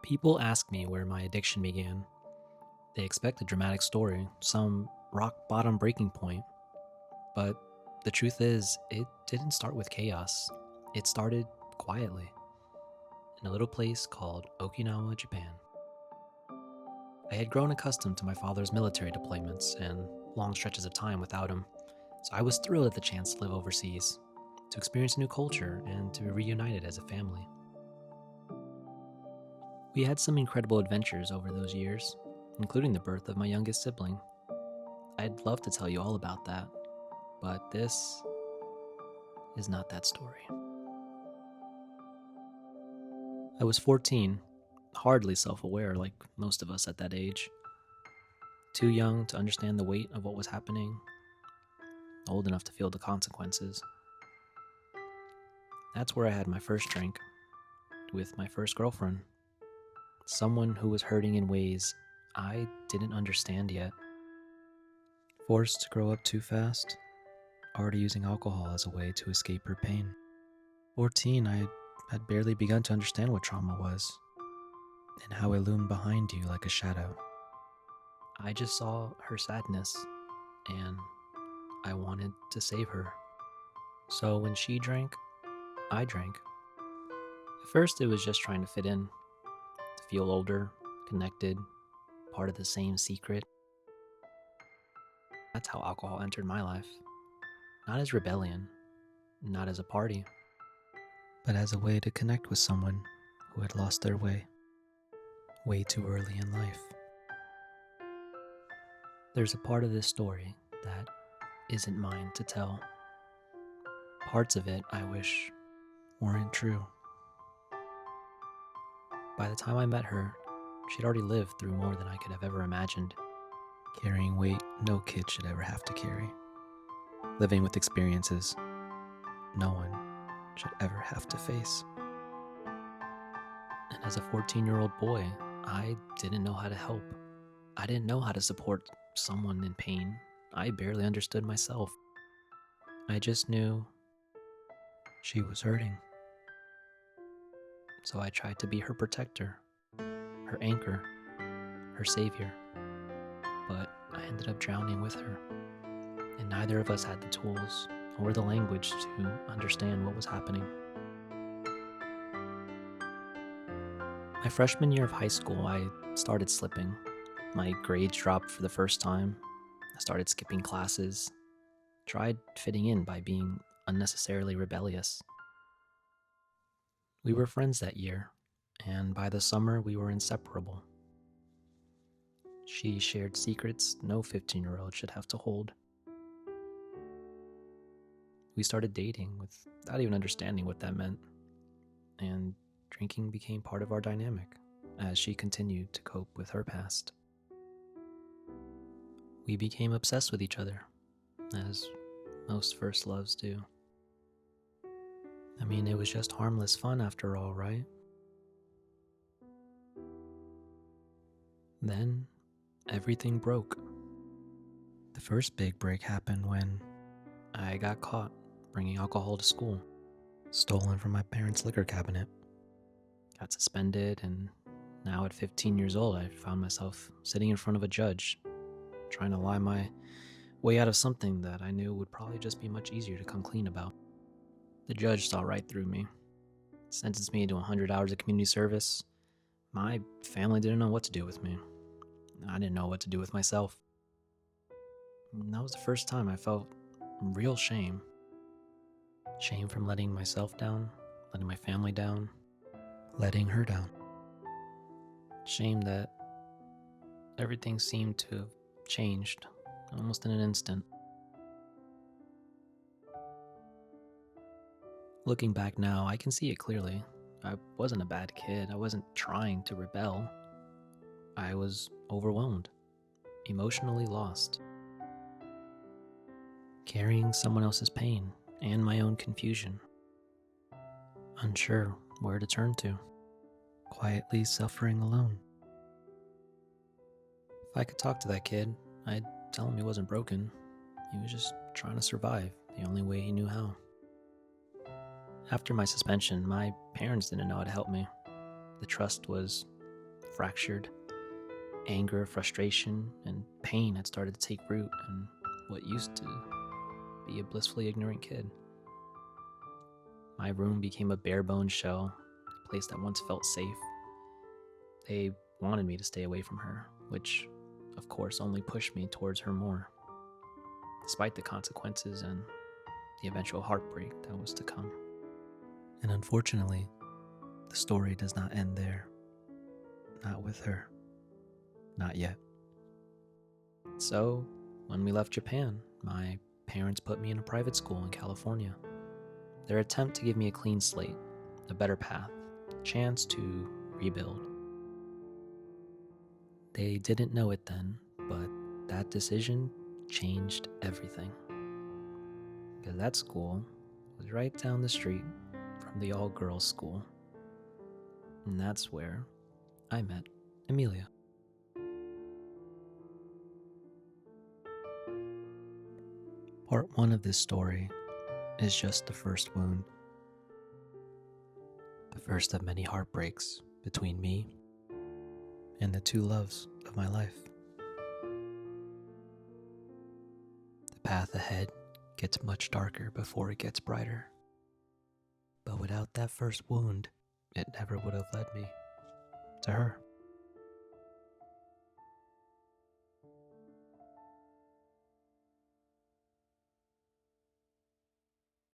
People ask me where my addiction began. They expect a dramatic story, some rock bottom breaking point. But the truth is, it didn't start with chaos. It started quietly in a little place called Okinawa, Japan. I had grown accustomed to my father's military deployments and long stretches of time without him, so I was thrilled at the chance to live overseas, to experience a new culture, and to be reunited as a family. We had some incredible adventures over those years, including the birth of my youngest sibling. I'd love to tell you all about that, but this is not that story. I was 14, hardly self-aware like most of us at that age. Too young to understand the weight of what was happening, old enough to feel the consequences. That's where I had my first drink, with my first girlfriend. Someone who was hurting in ways I didn't understand yet. Forced to grow up too fast, already using alcohol as a way to escape her pain. 14, I had barely begun to understand what trauma was, and how it loomed behind you like a shadow. I just saw her sadness, and I wanted to save her. So when she drank, I drank. At first, it was just trying to fit in, to feel older, connected, part of the same secret. That's how alcohol entered my life. Not as rebellion, not as a party, but as a way to connect with someone who had lost their way too early in life. There's a part of this story that isn't mine to tell. Parts of it I wish weren't true. By the time I met her, she'd already lived through more than I could have ever imagined. Carrying weight no kid should ever have to carry. Living with experiences no one should ever have to face. And as a 14-year-old boy, I didn't know how to help. I didn't know how to support someone in pain. I barely understood myself. I just knew she was hurting. So I tried to be her protector, her anchor, her savior. But I ended up drowning with her, and neither of us had the tools or the language to understand what was happening. My freshman year of high school, I started slipping. My grades dropped for the first time. I started skipping classes, tried fitting in by being unnecessarily rebellious. We were friends that year, and by the summer we were inseparable. She shared secrets no 15-year-old should have to hold. We started dating without even understanding what that meant, and drinking became part of our dynamic as she continued to cope with her past. We became obsessed with each other, as most first loves do. I mean, it was just harmless fun after all, right? Then, everything broke. The first big break happened when I got caught bringing alcohol to school, stolen from my parents' liquor cabinet. Got suspended, and now at 15 years old, I found myself sitting in front of a judge, trying to lie my way out of something that I knew would probably just be much easier to come clean about. The judge saw right through me, sentenced me to 100 hours of community service. My family didn't know what to do with me. I didn't know what to do with myself. And that was the first time I felt real shame. Shame from letting myself down, letting my family down, letting her down. Shame that everything seemed to have changed almost in an instant. Looking back now, I can see it clearly. I wasn't a bad kid. I wasn't trying to rebel. I was overwhelmed, emotionally lost, carrying someone else's pain and my own confusion, unsure where to turn to, quietly suffering alone. If I could talk to that kid, I'd tell him he wasn't broken. He was just trying to survive the only way he knew how. After my suspension, my parents didn't know how to help me. The trust was fractured. Anger, frustration, and pain had started to take root in what used to be a blissfully ignorant kid. My room became a bare-bones shell, a place that once felt safe. They wanted me to stay away from her, which, of course, only pushed me towards her more, despite the consequences and the eventual heartbreak that was to come. And unfortunately, the story does not end there. Not with her. Not yet. So, when we left Japan, my parents put me in a private school in California. Their attempt to give me a clean slate, a better path, a chance to rebuild. They didn't know it then, but that decision changed everything. Because that school was right down the street from the all-girls school. And that's where I met Amelia. Part 1 of this story is just the first wound. The first of many heartbreaks between me and the two loves of my life. The path ahead gets much darker before it gets brighter. But without that first wound, it never would have led me to her.